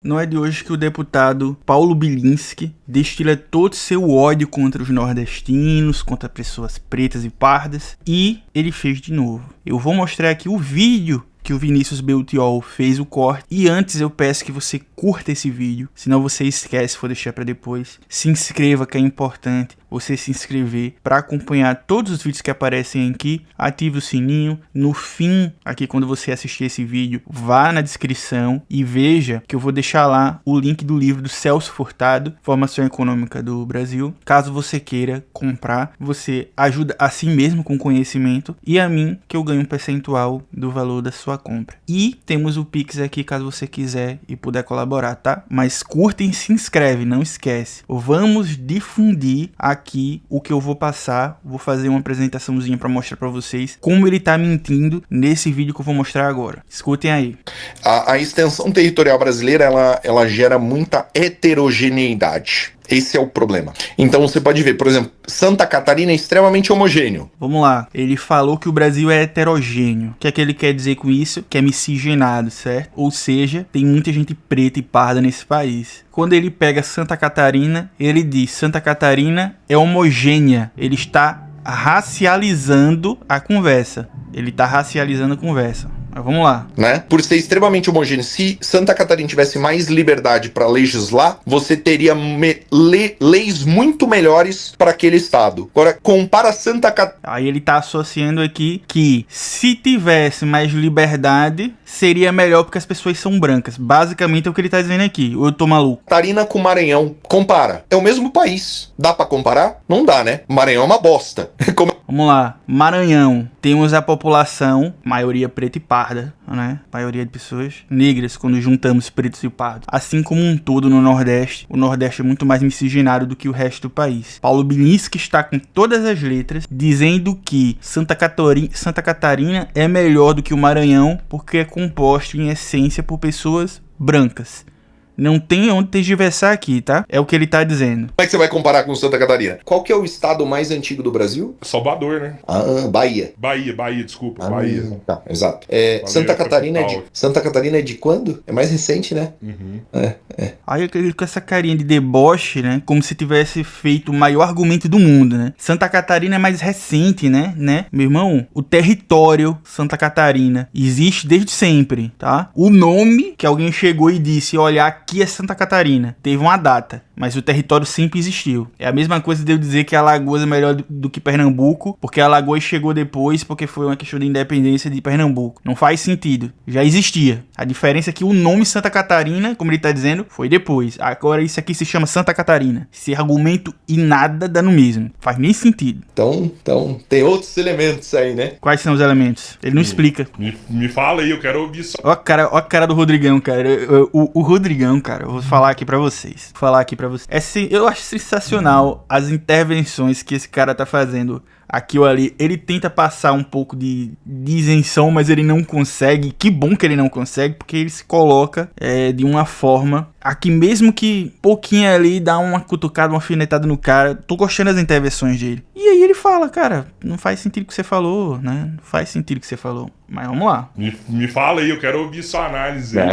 Não é de hoje que o deputado Paulo Bilinski destila todo seu ódio contra os nordestinos, contra pessoas pretas e pardas, e ele fez de novo. Eu vou mostrar aqui o vídeo que o Vinícius Beltiol fez o corte. E antes eu peço que você curta esse vídeo, senão você esquece, vou deixar para depois. Se inscreva, que é importante você se inscrever para acompanhar todos os vídeos que aparecem aqui. Ative o sininho. No fim, aqui quando você assistir esse vídeo, vá na descrição e veja que eu vou deixar lá o link do livro do Celso Furtado, Formação Econômica do Brasil. Caso você queira comprar, você ajuda a si mesmo com conhecimento e a mim, que eu ganho um percentual do valor da sua compra. E temos o Pix aqui, caso você quiser e puder colaborar, tá? Mas curta e se inscreve, não esquece. Vamos difundir aqui o que eu vou passar. Vou fazer uma apresentaçãozinha para mostrar para vocês como ele tá mentindo nesse vídeo que eu vou mostrar agora. Escutem aí. A extensão territorial brasileira, ela gera muita heterogeneidade. Esse é o problema. Então você pode ver, por exemplo, Santa Catarina é extremamente homogêneo. Vamos lá. Ele falou que o Brasil é heterogêneo. O que é que ele quer dizer com isso? Que é miscigenado, certo? Ou seja, tem muita gente preta e parda nesse país. Quando ele pega Santa Catarina, ele diz: Santa Catarina é homogênea. Ele está racializando a conversa. Mas vamos lá. Né? Por ser extremamente homogêneo, se Santa Catarina tivesse mais liberdade para legislar, você teria leis muito melhores para aquele estado. Agora, compara Santa Catarina... Aí ele tá associando aqui que se tivesse mais liberdade, seria melhor porque as pessoas são brancas. Basicamente é o que ele tá dizendo aqui. Ou eu tô maluco? Catarina com Maranhão. Compara. É o mesmo país. Dá para comparar? Não dá, né? Maranhão é uma bosta. Vamos lá. Maranhão. Temos a população, maioria preta e parda, né? Maioria de pessoas negras, quando juntamos pretos e pardos. Assim como um todo no Nordeste, o Nordeste é muito mais miscigenado do que o resto do país. Paulo Bilinski está com todas as letras dizendo que Santa Catarina é melhor do que o Maranhão porque é composto em essência por pessoas brancas. Não tem onde tergiversar aqui, tá? É o que ele tá dizendo. Como é que você vai comparar com Santa Catarina? Qual que é o estado mais antigo do Brasil? Salvador, né? Bahia. Bahia, desculpa, Bahia. Tá, exato. Santa Catarina é de quando? É mais recente, né? Uhum. Aí ele com essa carinha de deboche, né? Como se tivesse feito o maior argumento do mundo, né? Santa Catarina é mais recente, né? Meu irmão, o território Santa Catarina existe desde sempre, tá? O nome que alguém chegou e disse, olha, aqui é Santa Catarina. Teve uma data, mas o território sempre existiu. É a mesma coisa de eu dizer que Alagoas é melhor do que Pernambuco, porque Alagoas chegou depois, porque foi uma questão de independência de Pernambuco. Não faz sentido. Já existia. A diferença é que o nome Santa Catarina, como ele tá dizendo, foi depois. Agora isso aqui se chama Santa Catarina. Esse argumento e nada dá no mesmo. Faz nem sentido. Então, tem outros elementos aí, né? Quais são os elementos? Ele não explica. Me fala aí, eu quero ouvir só. Ó a cara do Rodrigão, cara. O Rodrigão, cara, eu vou falar aqui pra vocês. Eu acho sensacional as intervenções que esse cara tá fazendo aqui ou ali. Ele tenta passar um pouco de isenção, mas ele não consegue. Que bom que ele não consegue, porque ele se coloca de uma forma aqui, mesmo que pouquinho ali, dá uma cutucada, uma alfinetada no cara. Tô gostando das intervenções dele. E aí ele fala, cara, não faz sentido o que você falou, né? Não faz sentido o que você falou. Mas vamos lá. Me fala aí, eu quero ouvir sua análise aí.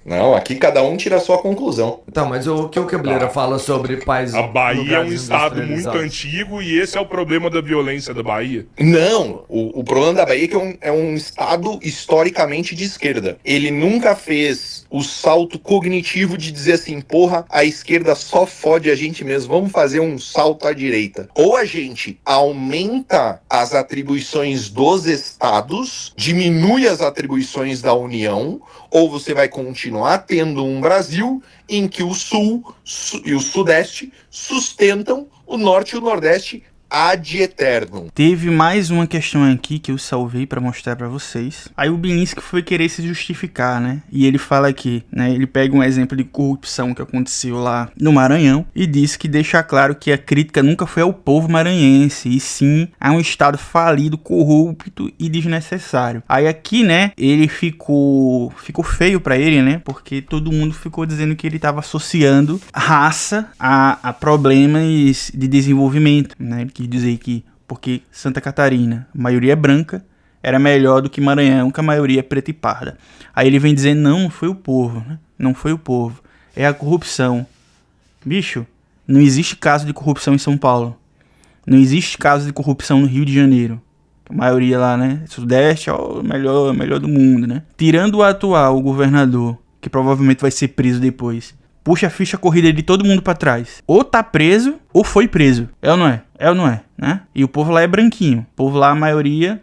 Não, aqui cada um tira a sua conclusão. Então, mas o que o Cabeleira fala sobre países... A Bahia é um lugares estado muito industrializados? antigo e esse é o problema da violência da Bahia. Não, o problema da Bahia é que é um estado historicamente de esquerda. Ele nunca fez o salto cognitivo de dizer assim, porra, a esquerda só fode a gente mesmo, vamos fazer um salto à direita. Ou a gente aumenta as atribuições dos estados, diminui as atribuições da União, ou você vai continuar tendo um Brasil em que o Sul e o Sudeste sustentam o Norte e o Nordeste ad eternum. Teve mais uma questão aqui que eu salvei pra mostrar pra vocês. Aí o Bilinski foi querer se justificar, né? E ele fala aqui, né? Ele pega um exemplo de corrupção que aconteceu lá no Maranhão e diz que deixa claro que a crítica nunca foi ao povo maranhense, e sim a um estado falido, corrupto e desnecessário. Aí aqui, né? Ele ficou feio pra ele, né? Porque todo mundo ficou dizendo que ele tava associando raça a problemas de desenvolvimento, né? Ele quis dizer que porque Santa Catarina, a maioria é branca, era melhor do que Maranhão, que a maioria é preta e parda. Aí ele vem dizendo, não foi o povo, né? não foi o povo. É a corrupção. Bicho, não existe caso de corrupção em São Paulo. Não existe caso de corrupção no Rio de Janeiro. A maioria lá, né? Sudeste é o melhor do mundo, né? Tirando o atual governador, que provavelmente vai ser preso depois. Puxa a ficha corrida de todo mundo pra trás. Ou tá preso, ou foi preso. É ou não é? É ou não é, né? E o povo lá é branquinho. O povo lá, a maioria,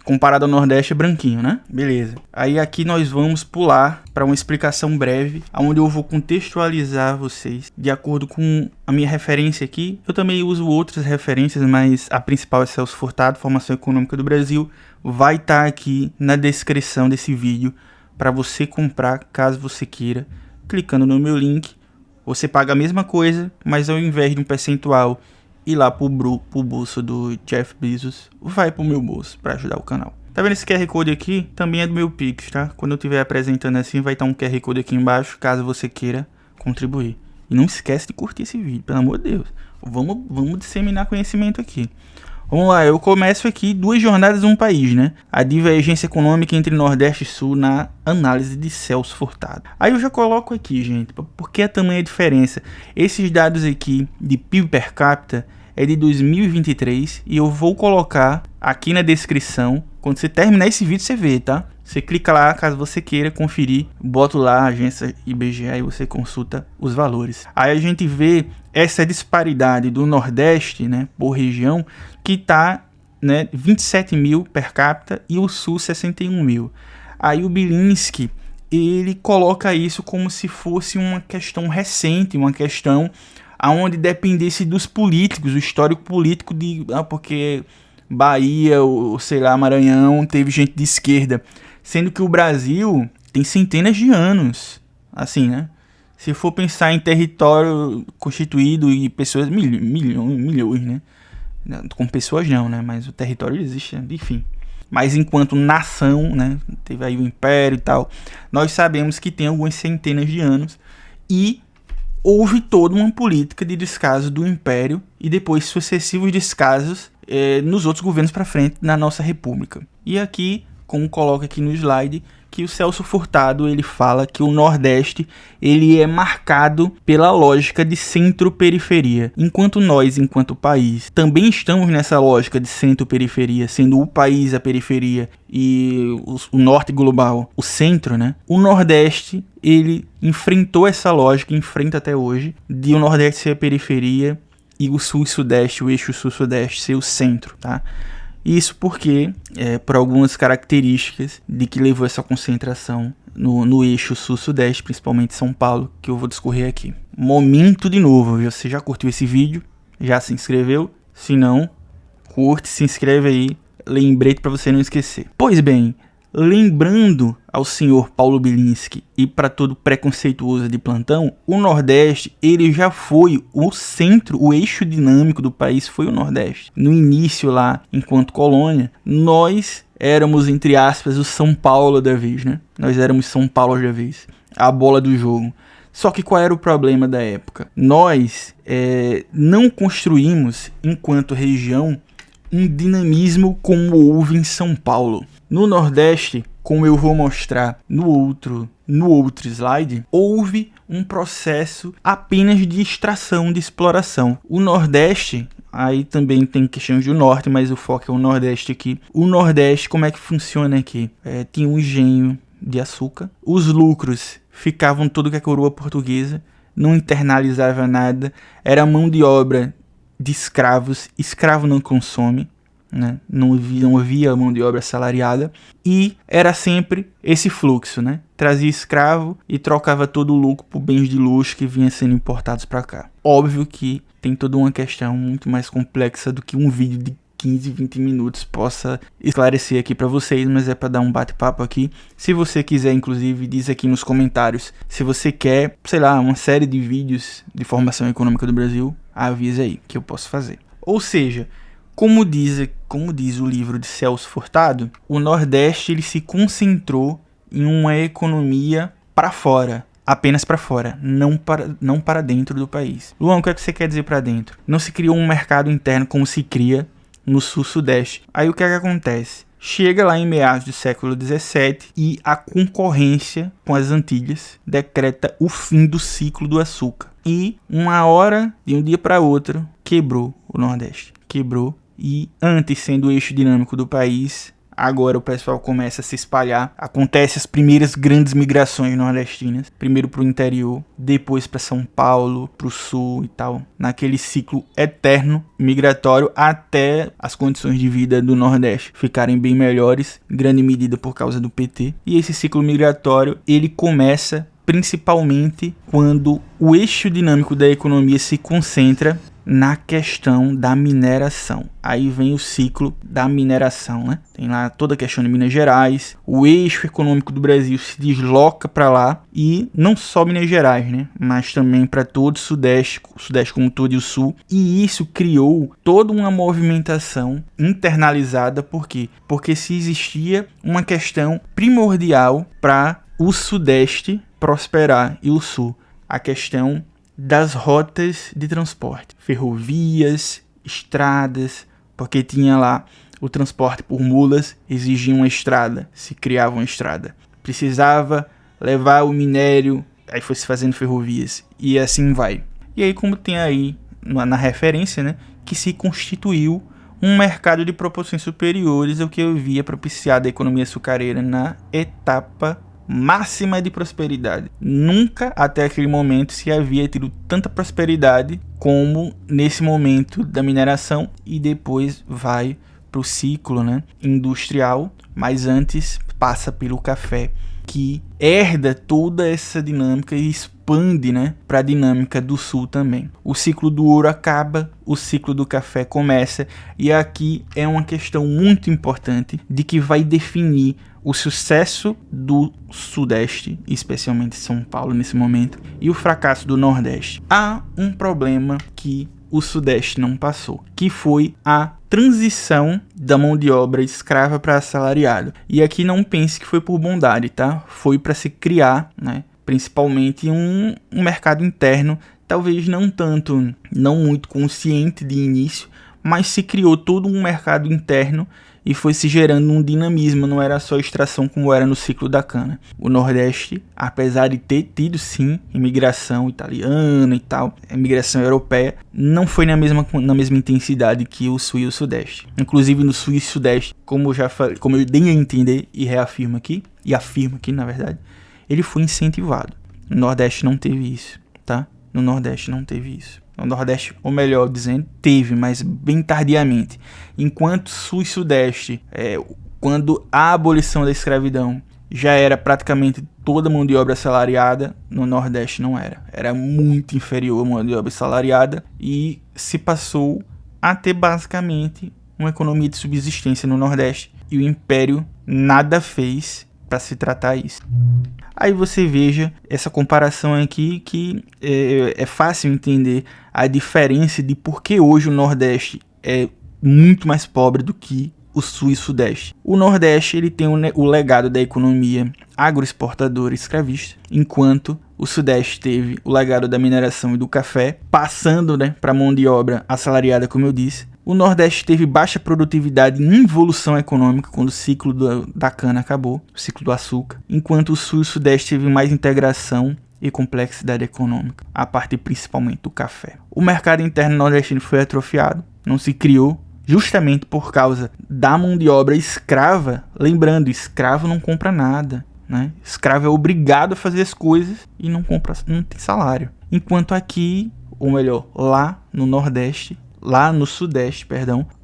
comparado ao Nordeste, é branquinho, né? Beleza. Aí aqui nós vamos pular para uma explicação breve, onde eu vou contextualizar vocês de acordo com a minha referência aqui. Eu também uso outras referências, mas a principal é Celso Furtado, Formação Econômica do Brasil. Vai estar aqui na descrição desse vídeo para você comprar, caso você queira. Clicando no meu link, você paga a mesma coisa, mas ao invés de um percentual ir lá pro bolso do Jeff Bezos, vai pro meu bolso para ajudar o canal. Tá vendo esse QR Code aqui? Também é do meu Pix, tá? Quando eu estiver apresentando assim, vai estar um QR Code aqui embaixo, caso você queira contribuir. E não esquece de curtir esse vídeo, pelo amor de Deus. Vamos disseminar conhecimento aqui. Vamos lá, eu começo aqui 2 jornadas um país, né? A divergência econômica entre Nordeste e Sul na análise de Celso Furtado. Aí eu já coloco aqui, gente, por que a tamanha diferença? Esses dados aqui de PIB per capita é de 2023 e eu vou colocar aqui na descrição. Quando você terminar esse vídeo, você vê, tá? Você clica lá, caso você queira conferir, bota lá a agência IBGE e você consulta os valores. Aí a gente vê essa disparidade do Nordeste, né, por região, que tá, né, 27 mil per capita e o Sul 61 mil. Aí o Bilinski, ele coloca isso como se fosse uma questão recente, uma questão aonde dependesse dos políticos, o histórico político de, porque Bahia, ou sei lá, Maranhão, teve gente de esquerda. Sendo que o Brasil tem centenas de anos, assim, né? Se for pensar em território constituído e pessoas, milhões, né? Com pessoas não, né? Mas o território existe, enfim. Mas enquanto nação, né? Teve aí o Império e tal. Nós sabemos que tem algumas centenas de anos. E houve toda uma política de descaso do Império e depois sucessivos descasos nos outros governos para frente na nossa república. E aqui, como coloca aqui no slide, que o Celso Furtado ele fala que o Nordeste ele é marcado pela lógica de centro-periferia, enquanto nós, enquanto país, também estamos nessa lógica de centro-periferia, sendo o país a periferia e o norte global o centro, né? O Nordeste ele enfrentou essa lógica, enfrenta até hoje, de o Nordeste ser a periferia e o Sul e Sudeste, o eixo Sul-Sudeste ser o centro, tá? Isso porque, por algumas características de que levou essa concentração no eixo Sul-Sudeste, principalmente São Paulo, que eu vou discorrer aqui. Momento de novo, você já curtiu esse vídeo? Já se inscreveu? Se não, curte, se inscreve aí, lembrete para você não esquecer. Pois bem, lembrando ao senhor Paulo Bilinski e para todo preconceituoso de plantão, o Nordeste ele já foi o centro, o eixo dinâmico do país foi o Nordeste. No início lá, enquanto colônia, nós éramos, entre aspas, o São Paulo da vez, né? Nós éramos São Paulo da vez, a bola do jogo. Só que qual era o problema da época? Nós não construímos, enquanto região, um dinamismo como houve em São Paulo. No Nordeste, como eu vou mostrar no outro slide, houve um processo apenas de extração, de exploração. O Nordeste, aí também tem questões do Norte, mas o foco é o Nordeste aqui. O Nordeste, como é que funciona aqui? Tinha um engenho de açúcar, os lucros ficavam todo que a coroa portuguesa, não internalizava nada, era mão de obra de escravos, escravo não consome, né? Não havia mão de obra assalariada e era sempre esse fluxo, né? Trazia escravo e trocava todo o lucro por bens de luxo que vinham sendo importados para cá. Óbvio que tem toda uma questão muito mais complexa do que um vídeo de 15, 20 minutos possa esclarecer aqui para vocês, mas é para dar um bate-papo aqui. Se você quiser, inclusive, diz aqui nos comentários se você quer, sei lá, uma série de vídeos de formação econômica do Brasil, avisa aí que eu posso fazer. Ou seja, como diz o livro de Celso Furtado, o Nordeste ele se concentrou em uma economia para fora, apenas para fora, não para dentro do país. Luan, o que é que você quer dizer para dentro? Não se criou um mercado interno como se cria no Sul-Sudeste. Aí o que é que acontece? Chega lá em meados do século XVII e a concorrência com as Antilhas decreta o fim do ciclo do açúcar. E uma hora, de um dia para outro, quebrou o Nordeste. Quebrou e, antes sendo o eixo dinâmico do país, agora o pessoal começa a se espalhar. Acontecem as primeiras grandes migrações nordestinas. Primeiro para o interior, depois para São Paulo, para o sul e tal. Naquele ciclo eterno migratório até as condições de vida do Nordeste ficarem bem melhores, em grande medida por causa do PT. E esse ciclo migratório, ele começa principalmente quando o eixo dinâmico da economia se concentra na questão da mineração. Aí vem o ciclo da mineração, né? Tem lá toda a questão de Minas Gerais, o eixo econômico do Brasil se desloca para lá, e não só Minas Gerais, né? Mas também para todo o Sudeste como todo e o Sul. E isso criou toda uma movimentação internalizada. Por quê? Porque se existia uma questão primordial para o Sudeste prosperar e o Sul, a questão das rotas de transporte, ferrovias, estradas, porque tinha lá o transporte por mulas, exigia uma estrada, se criava uma estrada. Precisava levar o minério, aí foi se fazendo ferrovias, e assim vai. E aí, como tem aí na referência, né, que se constituiu um mercado de proporções superiores ao que eu via propiciar da economia açucareira na etapa máxima de prosperidade. Nunca até aquele momento se havia tido tanta prosperidade como nesse momento da mineração, e depois vai para o ciclo, né, industrial, mas antes passa pelo café, que herda toda essa dinâmica e expande, né, para a dinâmica do sul também. O ciclo do ouro acaba, o ciclo do café começa, e aqui é uma questão muito importante de que vai definir o sucesso do Sudeste, especialmente São Paulo nesse momento, e o fracasso do Nordeste. Há um problema que o Sudeste não passou, que foi a transição da mão de obra escrava para assalariado. E aqui não pense que foi por bondade, tá? Foi para se criar, né, principalmente um mercado interno, talvez não muito consciente de início, mas se criou todo um mercado interno e foi se gerando um dinamismo, não era só extração como era no ciclo da cana. O Nordeste, apesar de ter tido sim imigração italiana e tal, imigração europeia, não foi na mesma intensidade que o Sul e o Sudeste. Inclusive no Sul e Sudeste, como eu dei a entender e reafirmo aqui, e afirmo aqui na verdade, ele foi incentivado. No Nordeste não teve isso, tá? No Nordeste não teve isso. No Nordeste, ou melhor dizendo, teve, mas bem tardiamente. Enquanto Sul e Sudeste, quando a abolição da escravidão já era praticamente toda a mão de obra assalariada, no Nordeste não era. Era muito inferior a mão de obra assalariada, e se passou a ter basicamente uma economia de subsistência no Nordeste, e o Império nada fez para se tratar isso. Aí você veja essa comparação aqui, que é fácil entender a diferença de por que hoje o Nordeste é muito mais pobre do que o Sul e Sudeste. O Nordeste ele tem o legado da economia agroexportadora e escravista, enquanto o Sudeste teve o legado da mineração e do café, passando, né, para mão de obra assalariada, como eu disse. O Nordeste teve baixa produtividade e involução econômica quando o ciclo da cana acabou, o ciclo do açúcar, enquanto o Sul e o Sudeste teve mais integração e complexidade econômica, a partir principalmente do café. O mercado interno nordestino foi atrofiado, não se criou, justamente por causa da mão de obra escrava. Lembrando, escravo não compra nada, né? Escravo é obrigado a fazer as coisas e não tem salário. Enquanto aqui, ou melhor, lá no Sudeste,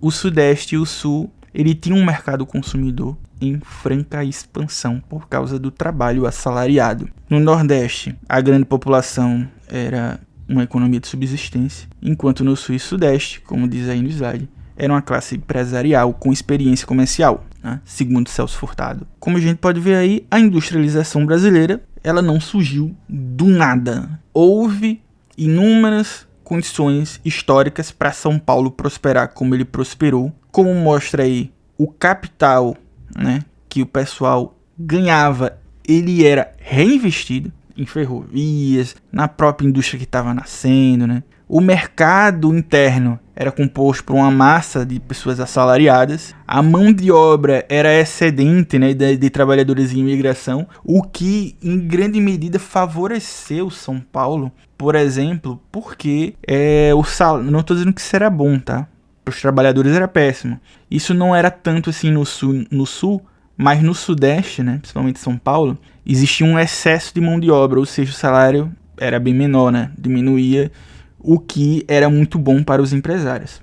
o Sudeste e o Sul, ele tinha um mercado consumidor em franca expansão por causa do trabalho assalariado. No Nordeste, a grande população era uma economia de subsistência, enquanto no Sul e Sudeste, como diz aí no slide, era uma classe empresarial com experiência comercial, né? Segundo Celso Furtado. Como a gente pode ver aí, a industrialização brasileira, ela não surgiu do nada. Houve inúmeras condições históricas para São Paulo prosperar como ele prosperou, como mostra aí o capital, né, que o pessoal ganhava, ele era reinvestido em ferrovias, na própria indústria que estava nascendo, né? O mercado interno era composto por uma massa de pessoas assalariadas, a mão de obra era excedente, né, de trabalhadores em imigração, o que em grande medida favoreceu São Paulo, por exemplo, porque o salário, não estou dizendo que isso era bom, tá? Para os trabalhadores era péssimo. Isso não era tanto assim no sul, mas no sudeste, né, principalmente São Paulo, existia um excesso de mão de obra, ou seja, o salário era bem menor, né, diminuía, o que era muito bom para os empresários.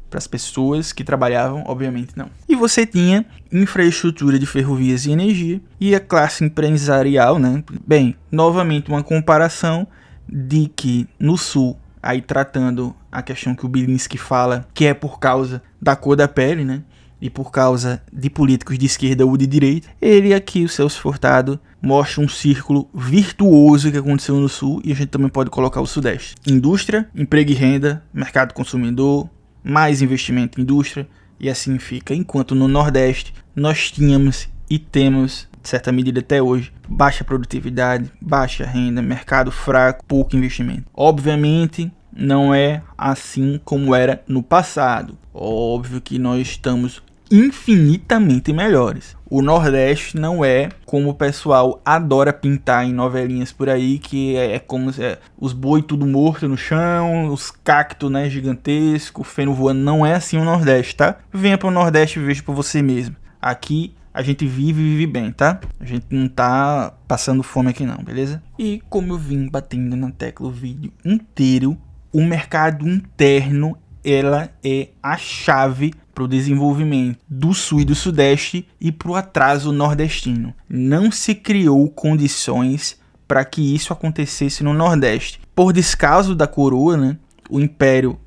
Para as pessoas que trabalhavam, obviamente não. E você tinha infraestrutura de ferrovias e energia e a classe empresarial, né? Bem, novamente uma comparação de que no sul, aí tratando a questão que o Bilinski fala, que é por causa da cor da pele, né? E por causa de políticos de esquerda ou de direita, ele aqui, o Celso Furtado, mostra um círculo virtuoso que aconteceu no Sul, e a gente também pode colocar o Sudeste. Indústria, emprego e renda, mercado consumidor, mais investimento em indústria, e assim fica. Enquanto no Nordeste, nós tínhamos e temos, de certa medida até hoje, baixa produtividade, baixa renda, mercado fraco, pouco investimento. Obviamente, não é assim como era no passado. Óbvio que nós estamos infinitamente melhores. O Nordeste não é como o pessoal adora pintar em novelinhas por aí, que é como os boi tudo morto no chão, os cactos, né, gigantesco, feno voando. Não é assim o Nordeste, tá? Venha pro Nordeste e veja por você mesmo. Aqui a gente vive bem, tá? A gente não tá passando fome aqui não, beleza? E como eu vim batendo na tecla o vídeo inteiro, o mercado interno, ela é a chave para o desenvolvimento do Sul e do Sudeste e para o atraso nordestino. Não se criou condições para que isso acontecesse no Nordeste. Por descaso da coroa, né, o Império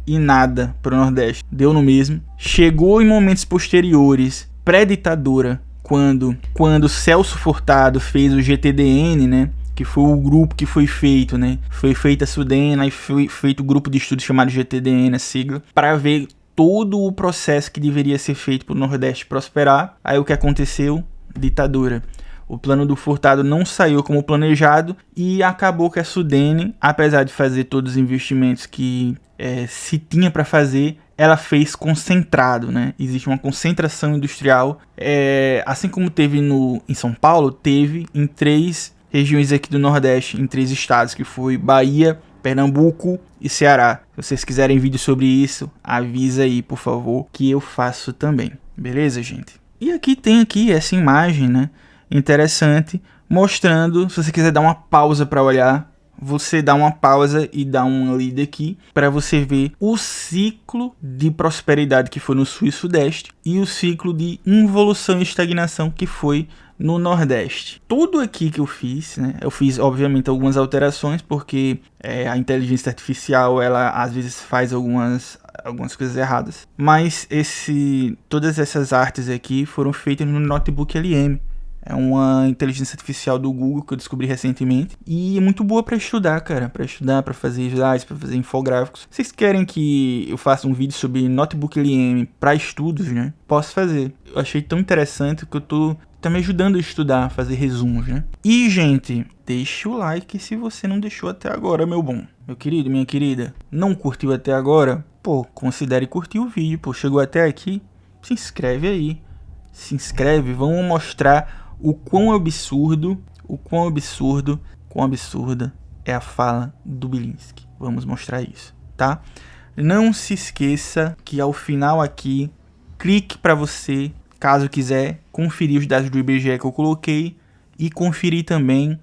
e nada para o Nordeste deu no mesmo. Chegou em momentos posteriores, pré-ditadura, quando Celso Furtado fez o GTDN, né, que foi o grupo que foi feito, né? Foi feita a Sudena e foi feito o grupo de estudos chamado GTDN, a sigla, para ver todo o processo que deveria ser feito para o Nordeste prosperar. Aí o que aconteceu? Ditadura. O plano do Furtado não saiu como planejado e acabou que a Sudene, apesar de fazer todos os investimentos que se tinha para fazer, ela fez concentrado, né? Existe uma concentração industrial, assim como teve em São Paulo, teve em 3 regiões aqui do Nordeste, em 3 estados, que foi Bahia, Pernambuco e Ceará. Se vocês quiserem vídeo sobre isso, avisa aí, por favor, que eu faço também. Beleza, gente? E aqui tem essa imagem, né, interessante, mostrando, se você quiser dar uma pausa para olhar, você dá uma pausa e dá uma lida aqui para você ver o ciclo de prosperidade que foi no Sul e Sudeste e o ciclo de involução e estagnação que foi no Nordeste. Tudo aqui que eu fiz, né? Eu fiz, obviamente, algumas alterações, porque a inteligência artificial, ela às vezes faz algumas coisas erradas. Mas todas essas artes aqui foram feitas no Notebook LM. É uma inteligência artificial do Google que eu descobri recentemente. E é muito boa para estudar, cara. Para estudar, para fazer slides, para fazer infográficos. Vocês querem que eu faça um vídeo sobre Notebook LM para estudos, né? Posso fazer. Eu achei tão interessante que tá me ajudando a estudar, a fazer resumos, né? E, gente, deixa o like se você não deixou até agora, meu bom. Meu querido, minha querida, não curtiu até agora? Pô, considere curtir o vídeo, pô. Chegou até aqui? Se inscreve aí. Se inscreve, vamos mostrar o quão absurda é a fala do Bilinski. Vamos mostrar isso, tá? Não se esqueça que ao final aqui, clique para você, caso quiser, conferir os dados do IBGE que eu coloquei e conferir também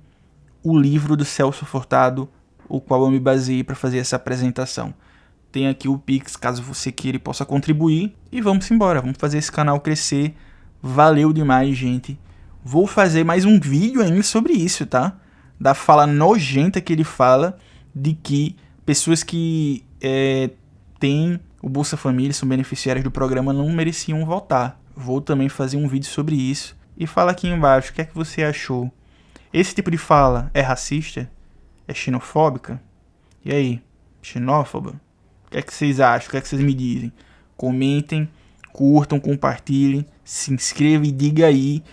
o livro do Celso Furtado, o qual eu me baseei para fazer essa apresentação. Tem aqui o Pix, caso você queira e possa contribuir. E vamos embora, vamos fazer esse canal crescer. Valeu demais, gente. Vou fazer mais um vídeo ainda sobre isso, tá? Da fala nojenta que ele fala de que pessoas que têm o Bolsa Família, são beneficiárias do programa, não mereciam votar. Vou também fazer um vídeo sobre isso. E fala aqui embaixo, o que é que você achou? Esse tipo de fala é racista? É xenofóbica? E aí, xenófoba? O que é que vocês acham? O que é que vocês me dizem? Comentem, curtam, compartilhem, se inscrevam e diga aí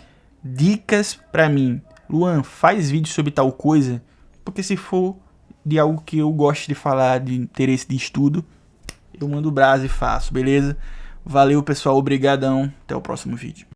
dicas pra mim. Luan, faz vídeo sobre tal coisa? Porque se for de algo que eu gosto de falar, de interesse de estudo, eu mando o brasa e faço, beleza? Valeu, pessoal, obrigadão, até o próximo vídeo.